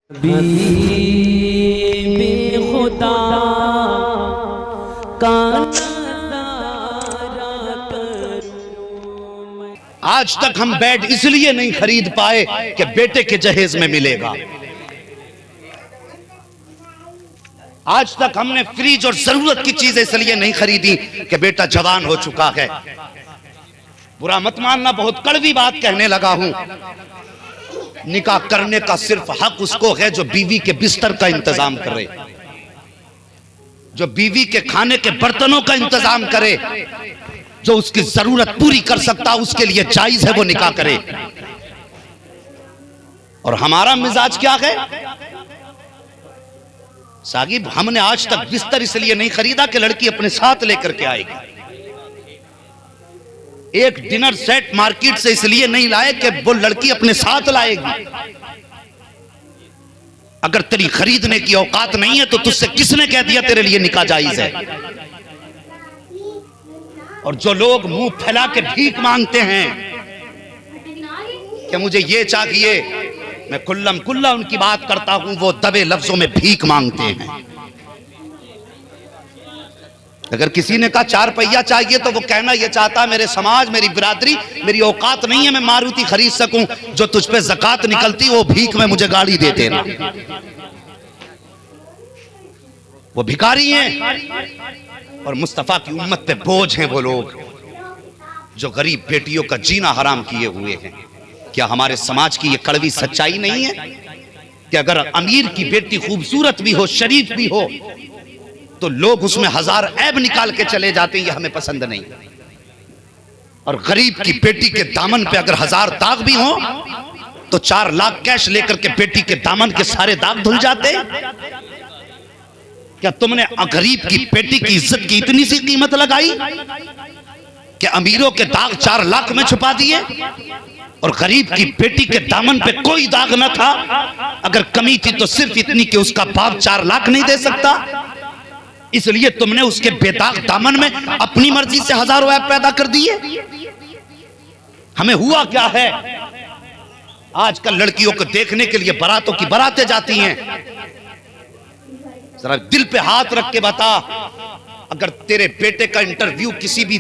खुदा का आज तक हम बेड इसलिए नहीं खरीद पाए कि बेटे के जहेज में मिलेगा। आज तक हमने फ्रिज और जरूरत की चीजें इसलिए नहीं खरीदी कि बेटा जवान हो चुका है। बुरा मत मानना, बहुत कड़वी बात कहने लगा हूं। निकाह करने का सिर्फ हक उसको है जो बीवी के बिस्तर का इंतजाम करे, जो बीवी के खाने के बर्तनों का इंतजाम करे, जो उसकी जरूरत पूरी कर सकता उसके लिए जायज है वो निकाह करे। और हमारा मिजाज क्या है साहिब, हमने आज तक बिस्तर इसलिए नहीं खरीदा कि लड़की अपने साथ लेकर के आएगी। एक डिनर सेट मार्केट से इसलिए नहीं लाए कि वो लड़की अपने साथ लाएगी। अगर तेरी खरीदने की औकात नहीं है तो तुझसे किसने कह दिया तेरे लिए निकाह जायज है? और जो लोग मुंह फैला के भीख मांगते हैं कि मुझे ये चाहिए, मैं कुल्लम कुल्ला उनकी बात करता हूं, वो दबे लफ्जों में भीख मांगते हैं। अगर किसी ने कहा 4 पहिया चाहिए तो वो कहना ये चाहता मेरे समाज, मेरी बिरादरी, मेरी औकात नहीं है मैं मारुति खरीद सकूं, जो तुझ पे ज़कात निकलती वो भीख में मुझे गाड़ी दे देना। वो भिखारी हैं और मुस्तफा की उम्मत पे बोझ हैं वो लोग जो गरीब बेटियों का जीना हराम किए हुए हैं। क्या हमारे समाज की ये कड़वी सच्चाई नहीं है कि अगर अमीर की बेटी खूबसूरत भी हो, शरीफ भी हो, तो लोग उसमें 1000 ऐब निकाल के चले जाते हैं, ये हमें पसंद नहीं। और गरीब की बेटी के दामन पे अगर 1000 दाग भी हो तो 4 लाख कैश लेकर के बेटी के दामन के सारे दाग धुल जाते। क्या तुमने गरीब की बेटी की इज्जत की इतनी सी कीमत लगाई कि अमीरों के दाग 4 लाख में छुपा दिए और गरीब की बेटी के दामन पे कोई दाग न था? अगर कमी थी तो सिर्फ इतनी कि उसका बाप 4 लाख नहीं दे सकता, इसलिए तुमने उसके बेदाग दामन में अपनी मर्जी से हजारों ऐप पैदा कर दिए। हमें हुआ क्या है, आजकल लड़कियों को देखने के लिए बारातों की बारातें जाती हैं। जरा दिल पे हाथ रख के बता, अगर तेरे बेटे का इंटरव्यू किसी भी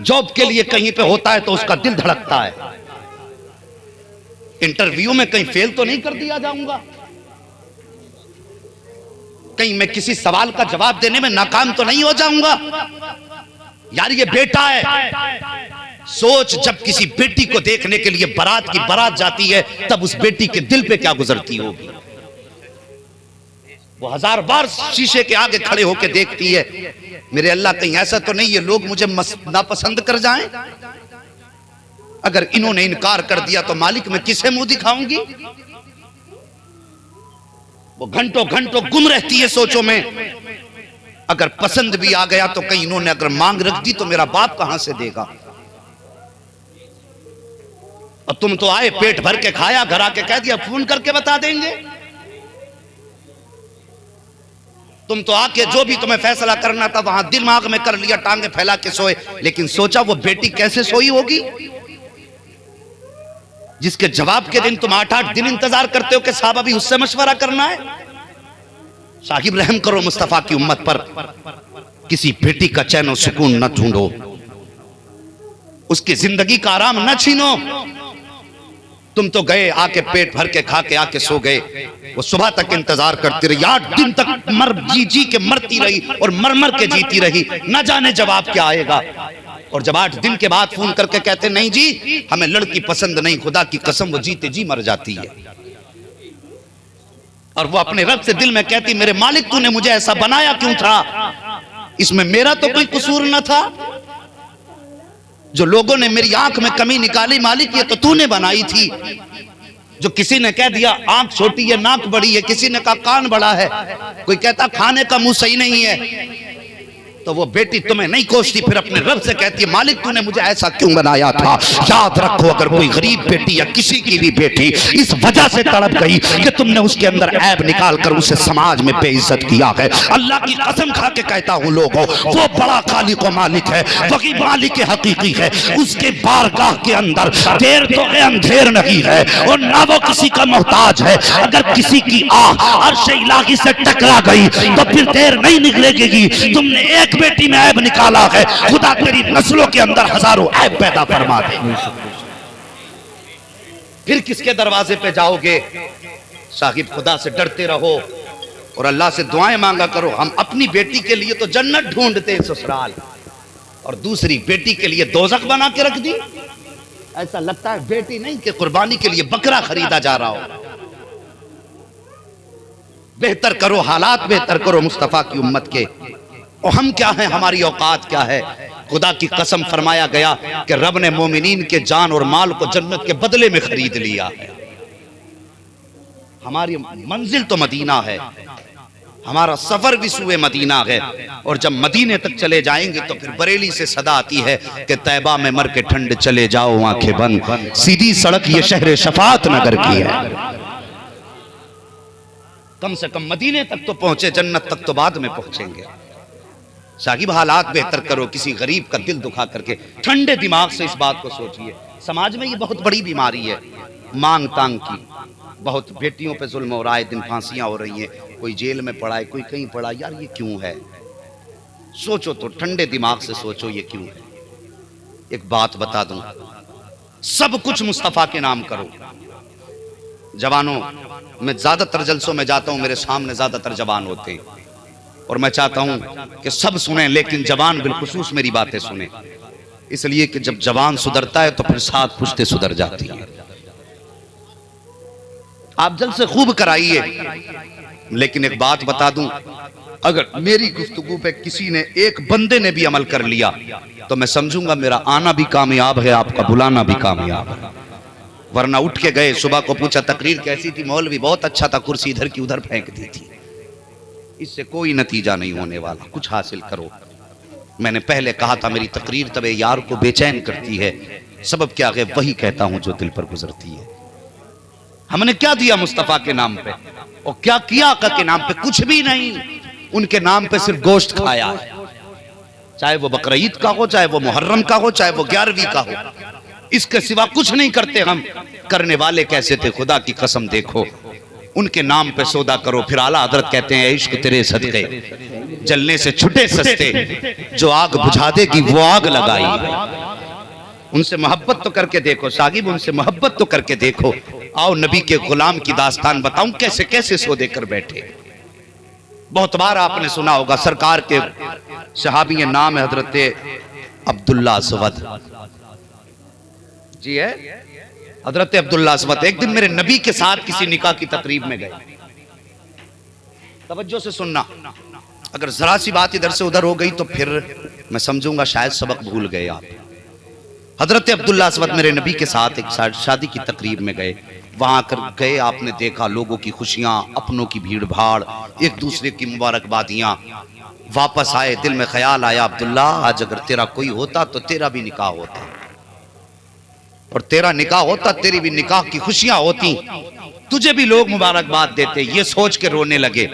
जॉब के लिए कहीं पे होता है तो उसका दिल धड़कता है। इंटरव्यू में कहीं फेल तो नहीं कर दिया जाऊंगा, कहीं मैं किसी सवाल का जवाब देने में नाकाम तो नहीं हो जाऊंगा। यार ये बेटा है। सोच, जब किसी बेटी को देखने के लिए बारात की बारात जाती है तब उस बेटी के दिल पे क्या गुजरती होगी। वो 1000 बार शीशे के आगे खड़े होकर देखती है, मेरे अल्लाह कहीं ऐसा तो नहीं है लोग मुझे नापसंद कर जाएं। अगर इन्होंने इनकार कर दिया तो मालिक मैं किसे मुंह दिखाऊंगी। वो घंटों घंटों गुम रहती है सोचों में। अगर पसंद भी आ गया तो कहीं इन्होंने अगर मांग रख दी तो मेरा बाप कहां से देगा। और तुम तो आए पेट भर के खाया, घर आके कह दिया फोन करके बता देंगे। तुम तो आके जो भी तुम्हें फैसला करना था वहां दिमाग में कर लिया, टांगे फैला के सोए। लेकिन सोचा वो बेटी कैसे सोई होगी जिसके जवाब के दिन तुम 8-8 दिन इंतजार करते हो कि साहब अभी उससे मशवरा करना है। साहिब रहम करो मुस्तफा की उम्मत पर, किसी बेटी का चैन और सुकून न ढूंढो, उसकी जिंदगी का आराम न छीनो। तुम तो गए आके पेट भर के खा के आके सो गए, वो सुबह तक इंतजार करती रही, 8 दिन तक जी जी के मरती रही और मर मर के जीती रही, न जाने जवाब क्या आएगा। और जब 8 दिन के बाद फोन करके कहते नहीं जी हमें लड़की पसंद नहीं, खुदा की कसम वो जीते जी मर जाती है। और वो अपने रब से दिल में कहती मेरे मालिक तूने मुझे ऐसा बनाया क्यों था, इसमें मेरा तो कोई कसूर न था। जो लोगों ने मेरी आंख में कमी निकाली मालिक ये तो तूने बनाई थी। जो किसी ने कह दिया आंख छोटी है नाक बड़ी है, किसी ने कहा कान बड़ा है, कोई कहता खाने का मुंह सही नहीं है। तो वो बेटी तुम्हें नहीं कोसती, फिर अपने रब से कहती है मालिक तूने मुझे ऐसा क्यों बनाया था। याद रखो अगर कोई गरीब बेटी या किसी की भी बेटी इस वजह से तड़प गई कि तुमने उसके अंदर ऐब निकाल कर उसे समाज में बेइज्जत किया है, अल्लाह की कसम खा के कहता हूँ लोगों, वो बड़ा खालिक व मालिक है, वही मालिक हकीकी है, उसके बारगाह के अंदर देर तो है अंधेर नहीं है और ना वो किसी का मोहताज है। अगर किसी की आह अर्श इलाही से टकरा गई तो फिर देर नहीं निकलेगी। तुमने एक बेटी में ऐब निकाला है, खुदा तेरी नस्लों के अंदर हजारों ऐब पैदा फरमा दे। फिर किसके दरवाजे पे जाओगे? साहिब खुदा से डरते रहो और अल्लाह से दुआएं मांगा करो। हम अपनी बेटी के लिए तो जन्नत ढूंढते ससुराल, और दूसरी बेटी के लिए दोजख बना के रख दी। ऐसा लगता है बेटी नहीं कि कुर्बानी के लिए बकरा खरीदा जा रहा हो। बेहतर करो, हालात बेहतर करो मुस्तफा की उम्मत के। और हम क्या हैं, हमारी औकात क्या है? खुदा की कसम फरमाया गया कि रब ने मोमिनीन के जान और माल को जन्नत के बदले में खरीद लिया है। हमारी मंजिल तो मदीना है, हमारा सफर भी सुए मदीना है। और जब मदीने तक चले जाएंगे तो फिर बरेली से सदा आती है कि तैबा में मर के ठंड चले जाओ आंखें बंद। सीधी सड़क ये शहर शफात नगर की है। कम से कम मदीने तक तो पहुंचे, जन्नत तक तो बाद में पहुंचेंगे। साहिब हालात बेहतर करो, किसी गरीब का दिल दुखा करके ठंडे दिमाग से इस बात को सोचिए। समाज में ये बहुत बड़ी बीमारी है मांग तांग की। बहुत बेटियों पे जुल्म हो रहा है, दिन फांसियां हो रही हैं, कोई जेल में पड़ा है, कोई कहीं पड़ा। यार ये क्यों है? सोचो तो, ठंडे दिमाग से सोचो ये क्यों है। एक बात बता दूं, सब कुछ मुस्तफा के नाम करो। जवानों, मैं ज्यादातर जलसों में जाता हूं, मेरे सामने ज्यादातर जवान होते हैं और मैं चाहता हूं कि सब सुने, लेकिन जवान बिलखुसूस मेरी बातें सुने, इसलिए कि जब जवान सुधरता है तो फिर साथ पुश्ते सुधर जाती है। आप जलसे खूब कराइए, लेकिन एक बात बता दूं, अगर मेरी गुफ्तगू पे किसी ने, एक बंदे ने भी अमल कर लिया तो मैं समझूंगा मेरा आना भी कामयाब है, आपका बुलाना भी कामयाब है। वरना उठ के गए, सुबह को पूछा तकरीर कैसी थी, मौलवी बहुत अच्छा था, कुर्सी इधर की उधर फेंक दी थी। इससे कोई नतीजा नहीं होने वाला। कुछ हासिल करो। मैंने पहले कहा था मेरी तकरीर तबे यार को बेचैन करती है, सबब क्या है वही कहता हूं जो दिल पर गुजरती है। हमने क्या दिया मुस्तफा के नाम पे और क्या किया आका के नाम पे? कुछ भी नहीं। उनके नाम पे सिर्फ गोश्त खाया है, चाहे वो बकरीद का हो, चाहे वो मुहर्रम का हो, चाहे वो 11वीं का हो। इसके सिवा कुछ नहीं करते हम। करने वाले कैसे थे? खुदा की कसम देखो, उनके नाम पे सौदा करो। फिर आला हजरत कहते हैं इश्क तेरे सदके जलने से छुटे सस्ते, जो आग बुझा देगी वो आग लगाई। उनसे मोहब्बत तो करके देखो साहिब, उनसे मोहब्बत तो करके देखो। आओ नबी के गुलाम की दास्तान बताऊं कैसे कैसे सौदे कर बैठे। बहुत बार आपने सुना होगा, सरकार के सहाबी नाम है हजरत अब्दुल्ला असवद जी है, हजरत अब्दुल्ला असवद। एक दिन मेरे नबी के साथ किसी निकाह की तकरीब में गए। तवज्जो से सुनना, अगर जरा सी बात इधर से उधर हो गई तो फिर मैं समझूंगा शायद सबक भूल गए आप। हजरत अब्दुल्ला असवद मेरे नबी के साथ एक शादी की तकरीब में गए। वहां कर गए, आपने देखा लोगों की खुशियां, अपनों की भीड़ भाड़, एक दूसरे की मुबारकबादियां। वापस आए, दिल में ख्याल आया अब्दुल्ला आज अगर तेरा कोई होता तो तेरा भी निकाह होता, और तेरा निकाह होता तेरी भी निकाह की खुशियां होती, तुझे भी लोग मुबारकबाद देते। ये सोच के रोने लगे।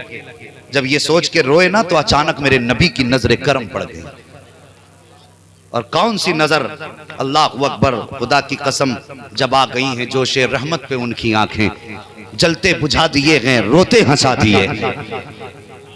जब ये सोच के रोए ना तो अचानक मेरे नबी की नजरें करम पड़ गई। और कौन सी नजर? अल्लाह अकबर, खुदा की कसम, जब आ गई हैं जोशे रहमत पे उनकी आंखें, जलते बुझा दिए हैं, रोते हंसा दिए।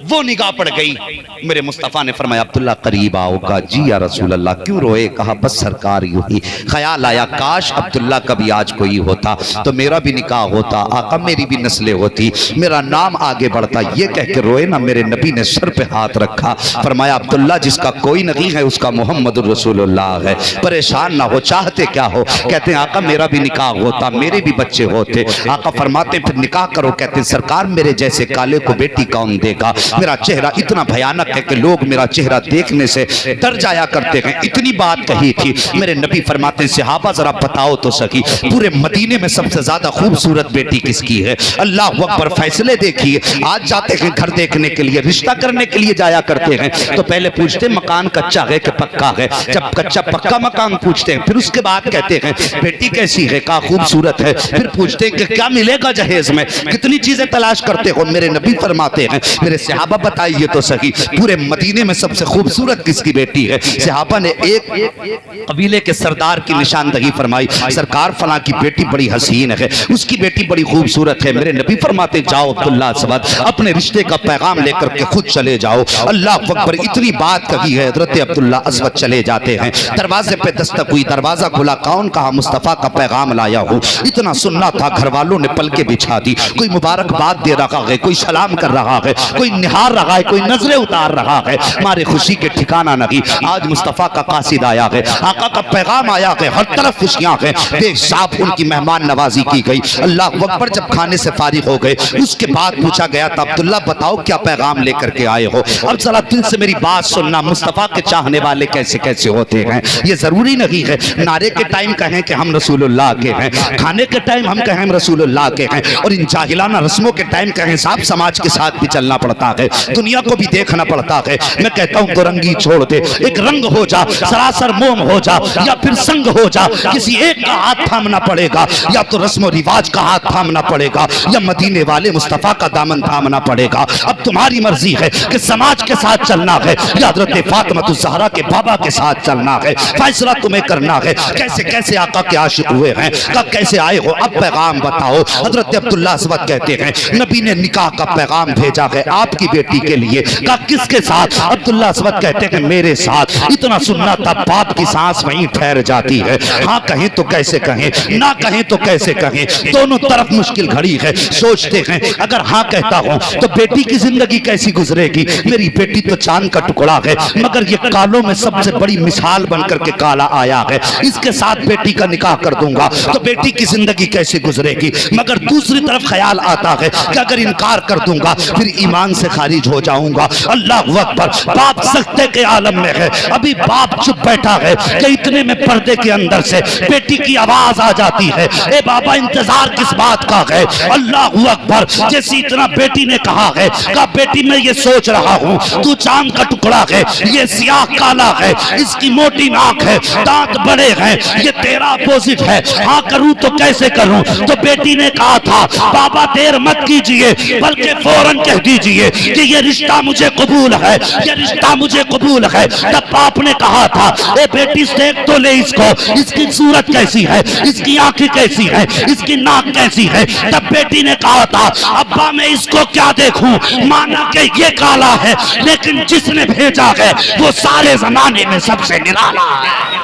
वो निगाह पड़ गई। मेरे मुस्तफ़ा ने फरमाया अब्दुल्ला करीब आओगा। जी या रसूल अल्लाह। क्यों रोए? कहा बस सरकार यूं ही ख्याल आया काश अब्दुल्ला कभी आज कोई होता तो मेरा भी निकाह होता, आका मेरी भी नस्लें होती, मेरा नाम आगे बढ़ता। ये कह के रोए ना, मेरे नबी ने सर पे हाथ रखा, फरमाया अब्दुल्ला जिसका कोई नहीं है उसका मोहम्मद रसूलुल्लाह है, परेशान ना हो, चाहते क्या हो? कहते हैं आका मेरा भी निकाह होता, मेरे भी बच्चे होते। आका फरमाते फिर निकाह करो। कहते हैं सरकार मेरे जैसे काले को बेटी कौन देगा? मेरा चेहरा इतना भयानक है कि लोग मेरा चेहरा देखने से डर जाया करते हैं। इतनी बात कही थी। मेरे नबी फरमाते हैं सहाबा जरा बताओ तो सही, पूरे मदीने में सबसे ज्यादा खूबसूरत बेटी किसकी है? अल्लाह अकबर। फैसले देखिए, आज जाते हैं घर देखने के लिए, रिश्ता करने के लिए जाया करते हैं तो पहले पूछते मकान कच्चा है कि पक्का है। जब कच्चा पक्का मकान पूछते हैं फिर उसके बाद कहते हैं बेटी कैसी है, का खूबसूरत है। फिर पूछते हैं कि क्या मिलेगा जहेज में, कितनी चीजें तलाश करते हो। मेरे नबी फरमाते हैं मेरे सहाबा बताइए तो सही, पूरे मदीने में सबसे खूबसूरत किसकी बेटी है? सहाबा ने एक कबीले के सरदार की निशानदही फरमाई, सरकार फला की बेटी बड़ी हसीन है, उसकी बेटी बड़ी खूबसूरत है। मेरे नबी फरमाते जाओ अब्दुल्ला असवद, अपने रिश्ते का पैगाम लेकर के खुद चले जाओ। अल्लाह अकबर। इतनी बात कही है, हजरत अब्दुल्ला असवद चले जाते हैं। दरवाजे पे दस्तक हुई, दरवाजा खुला, कौन? कहा मुस्तफा का पैगाम लाया हूँ। इतना सुनना था, घर वालों ने पलके बिछा दी। कोई मुबारकबाद दे रहा है, कोई सलाम कर रहा है, कोई निहार रहा है, कोई नजरें उतार रहा है। हमारे खुशी के ठिकाना नहीं। आज मुस्तफा का कासिद आया है, आका का पैगाम आया है, हर तरफ खुशियां हैं। बेहिसाब उनकी मेहमान नवाजी की गई। अल्लाह अकबर। जब खाने से फारिग हो गए उसके बाद पूछा गया था अब्दुल्ला बताओ क्या पैगाम लेकर के आए हो? अब जरा दिल से मेरी बात सुनना, मुस्तफा के चाहने वाले कैसे कैसे होते हैं। ये जरूरी नहीं है नारे के टाइम कहें कि हम रसूलुल्लाह के हैं, खाने के टाइम हम कहें रसूलुल्लाह के हैं, और इन जाहिलाना रस्मों के टाइम कहें साहब समाज के साथ भी चलना पड़ता है, दुनिया को भी देखना पड़ता है। मैं कहता हूँ दुरंगी छोड़ दे, एक रंग हो जा, सरासर मोम हो जा, या फिर संग हो जा। किसी एक का हाथ थामना पड़ेगा, या तो रस्म रिवाज का हाथ थामना पड़ेगा, या मदीने वाले मुस्तफा का दामन थामना पड़ेगा। अब तुम्हारी मर्जी है कि समाज के साथ चलना है या हज़रत फातिमा ज़हरा के बाबा के साथ चलना है। फैसला तुम्हें करना है। कैसे कैसे आका के आशिक हुए हैं, कब कैसे आए हो, अब पैगाम बताओ। हजरत अब्दुल्ला असवद कहते हैं नबी ने निकाह का पैगाम भेजा है आपकी बेटी के लिए। का किसके साथ? अब्दुल्ला असवद कहते हैं मेरे साथ। इतना सुनना था, बाप की सांस वहीं ठहर जाती है। हाँ कहें तो कैसे कहें, ना कहें तो कैसे कहें, दोनों तरफ मुश्किल घड़ी है। सोचते हैं अगर हाँ कहता हूं तो बेटी की जिंदगी कैसी गुजरेगी। मेरी बेटी तो चांद का टुकड़ा है, मगर ये कालों में सबसे बड़ी मिसाल बनकर के काला आया है। इसके साथ बेटी का निकाह कर दूंगा तो बेटी की जिंदगी कैसे गुजरेगी। मगर दूसरी तरफ ख्याल आता है कि अगर इनकार कर दूंगा फिर ईमान से खारिज हो जाऊंगा। अल्लाह अकबर। बाप सख्ते के आलम में है, अभी बाप चुप बैठा है कि इतने में पर्दे के अंदर से बेटी की आवाज आ जाती है, ए बाबा इंतजार किस बात का है। अल्लाह अकबर। जैसे इतना बेटी ने कहा है का बेटी मैं ये सोच रहा हूँ तू चांद का टुकड़ा है, ये सियाह काला है, इसकी मोटी नाक है, दांत बड़े हैं, ये तेरा अपोजिट है, हाँ करूँ तो कैसे करूँ। तो बेटी ने कहा था बाबा देर मत कीजिए बल्कि फौरन कह दीजिए कि ये रिश्ता मुझे कबूल है, ये रिश्ता मुझे कबूल है। तब बाप ने कहा था ए बेटी देख तो ले इसको, इसकी सूरत कैसी है, इसकी आंखें कैसी है, इसकी नाक कैसी है। तब बेटी ने कहा था अब्बा मैं इसको क्या देखूं, माना कि ये काला है लेकिन जिसने भेजा है वो सारे जमाने में सबसे निराला है।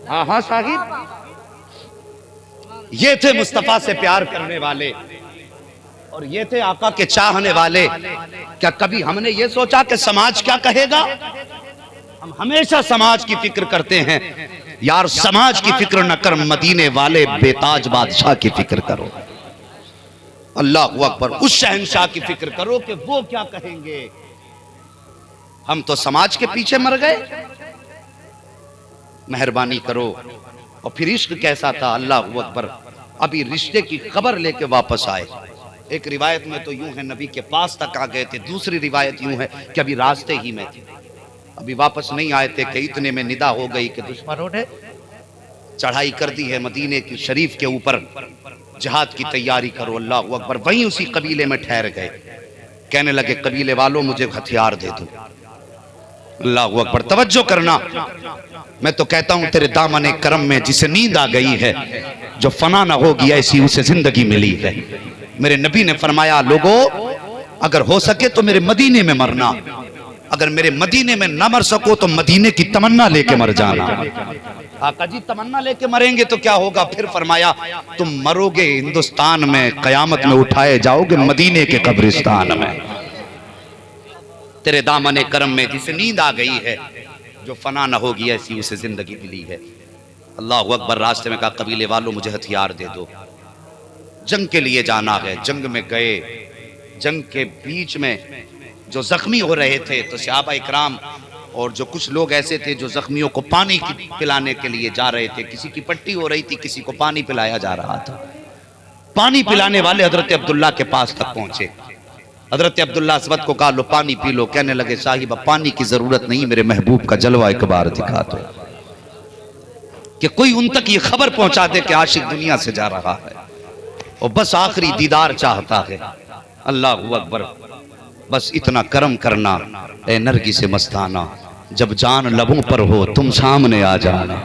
हाँ हाँ साहिब, ये थे मुस्तफा से प्यार करने वाले और ये थे आका के चाहने वाले। क्या कभी हमने ये सोचा कि समाज क्या कहेगा? हम हमेशा समाज की फिक्र करते हैं। यार समाज की फिक्र न कर, मदीने वाले बेताज बादशाह की फिक्र करो। अल्लाह अकबर। उस शहंशाह की फिक्र करो कि वो क्या कहेंगे। हम तो समाज के पीछे मर गए। मेहरबानी करो। और फिर इश्क कैसा था, अल्लाह अकबर। अभी रिश्ते की खबर लेके वापस आए। एक रिवायत में तो यूं है नबी के पास तक आ गए थे, दूसरी रिवायत यूं है कि अभी रास्ते ही में थे, अभी वापस नहीं आए थे कि इतने में निदा हो गई कि दुश्मनों ने चढ़ाई कर दी है मदीने की शरीफ के ऊपर, जिहाद की तैयारी करो। अल्लाह अकबर। वहीं उसी कबीले में ठहर गए। कहने लगे कबीले वालों मुझे हथियार दे दो। अल्लाह अकबर। तवज्जो करना, मैं तो कहता हूं तेरे दामन करम में जिसे नींद आ गई है, जो फना ना होगी ऐसी उसे जिंदगी मिली है। मेरे नबी ने फरमाया लोगों अगर हो सके तो मेरे मदीने में मरना, अगर मेरे मदीने में ना मर सको तो मदीने की तमन्ना लेके मर जाना। आका जी तमन्ना लेके मरेंगे तो क्या होगा? फिर फरमाया तुम मरोगे हिंदुस्तान में, कयामत में उठाए जाओगे मदीने के कब्रिस्तान में। तेरे दामन करम में जिसे नींद आ गई है, जो फना ना होगी ऐसी उसे जिंदगी मिली है। अल्लाह अकबर। रास्ते में कहा कबीले वालों मुझे हथियार दे दो, जंग के लिए जाना है। जंग में गए, जंग के बीच में जो जख्मी हो रहे थे तो सहाबा इकराम और जो कुछ लोग ऐसे थे जो जख्मियों को पानी पिलाने के लिए जा रहे थे, किसी की पट्टी हो रही थी, किसी को पानी पिलाया जा रहा था। पानी पिलाने वाले हजरत अब्दुल्ला के पास तक पहुंचे। हजरत अब्दुल्ला असवद को कहा लो पानी पी लो। कहने लगे साहिबा पानी की जरूरत नहीं, मेरे महबूब का जलवा एक बार दिखा दो, कि कोई उन तक ये खबर पहुंचा दे कि आशिक दुनिया से जा रहा है और बस आखिरी दीदार चाहता है। अल्लाह अकबर। बस इतना करम करना ए नरगी से मस्ताना, जब जान लबों पर हो तुम सामने आ जाना।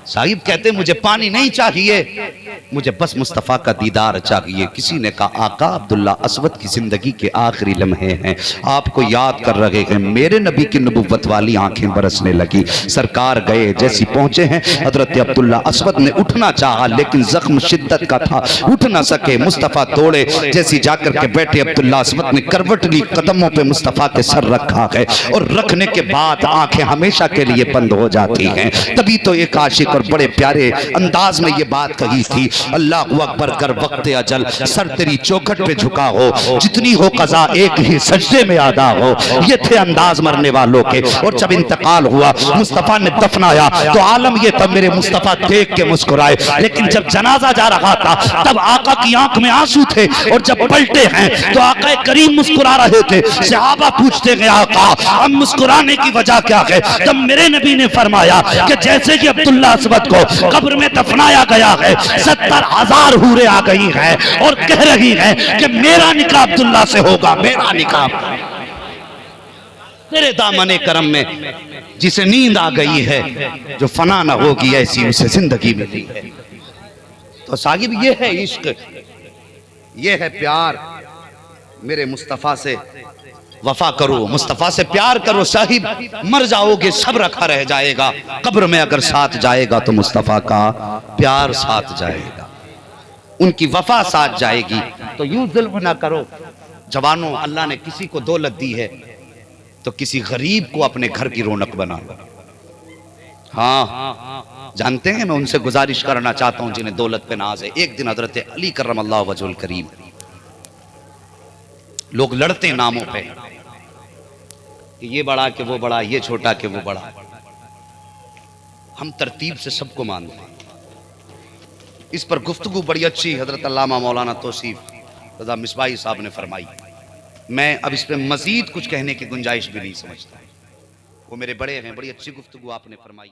साहिब कहते मुझे पानी नहीं चाहिए, मुझे बस मुस्तफ़ा का दीदार चाहिए। किसी ने कहा आका अब्दुल्ला असवद की जिंदगी के आखिरी लम्हे हैं, आपको याद कर रहे हैं। मेरे नबी की नबुव्वत वाली आंखें बरसने लगी। सरकार गए, जैसी पहुंचे हैं हजरत अब्दुल्ला असवद ने उठना चाहा लेकिन जख्म शिद्दत का था, उठ ना सके। मुस्तफ़ा दौड़े, जैसी जाकर के बैठे अब्दुल्ला असवद ने करवट ली, कदमों पे मुस्तफ़ा के सर रखा है और रखने के बाद आंखें हमेशा के लिए बंद हो जाती हैं। तभी तो एक आशिक और बड़े प्यारे अंदाज में ये बात कही थी, अल्लाह अकबर कर वक्त अजल सर तेरी चौखट पे झुका हो, जितनी हो कज़ा एक ही सजदे में अदा हो। ये थे अंदाज मरने वालों के। और जब इंतकाल हुआ, मुस्तफ़ा ने दफनाया तो आलम ये तब मेरे मुस्तफ़ा देख के मुस्कुराए, लेकिन जब जनाजा जा रहा था तब आका की आंख में आंसू थे और जब पलटे हैं तो आका करीम मुस्कुरा रहे थे। सहाबा पूछते गए आका अब मुस्कुराने की वजह क्या है? तब मेरे नबी ने फरमाया कि जैसे कि अब्दुल्ला असवद को कब्र में दफनाया गया है, 70,000 हूरें आ गई हैं और कह रही हैं कि मेरा निकाह अब्दुल्ला से होगा, मेरा निकाह। तेरे दामने करम में जिसे नींद आ गई है, जो फना ना होगी ऐसी उसे जिंदगी मिली है। तो साहिब ये है इश्क, ये है प्यार। मेरे मुस्तफ़ा से वफा करो, मुस्तफ़ा से प्यार करो। साहिब मर जाओगे सब रखा रह जाएगा, कब्र में अगर साथ जाएगा तो मुस्तफ़ा का प्यार साथ जाएगा, उनकी वफा साथ जाएगी। तो यूं जुल्म ना करो जवानों। अल्लाह ने किसी को दौलत दी है तो किसी गरीब को अपने घर की रौनक बना लो। हाँ जानते हैं, मैं उनसे गुजारिश करना चाहता हूं जिन्हें दौलत पे नाज है। एक दिन हजरत अली करमल्लाहु वजहुल करीम, लोग लड़ते नामों पे कि ये बड़ा कि वो बड़ा, ये छोटा कि वो बड़ा। हम तरतीब से सबको मानते हैं। इस पर गुफ्तगू बड़ी अच्छी हजरत अल्लामा मौलाना तौसीफ रज़ा मिसबाही साहब ने फरमाई। मैं अब इस पर मजीद कुछ कहने की गुंजाइश भी नहीं समझता। वो मेरे बड़े हैं, बड़ी अच्छी गुफ्तगू आपने फरमाई।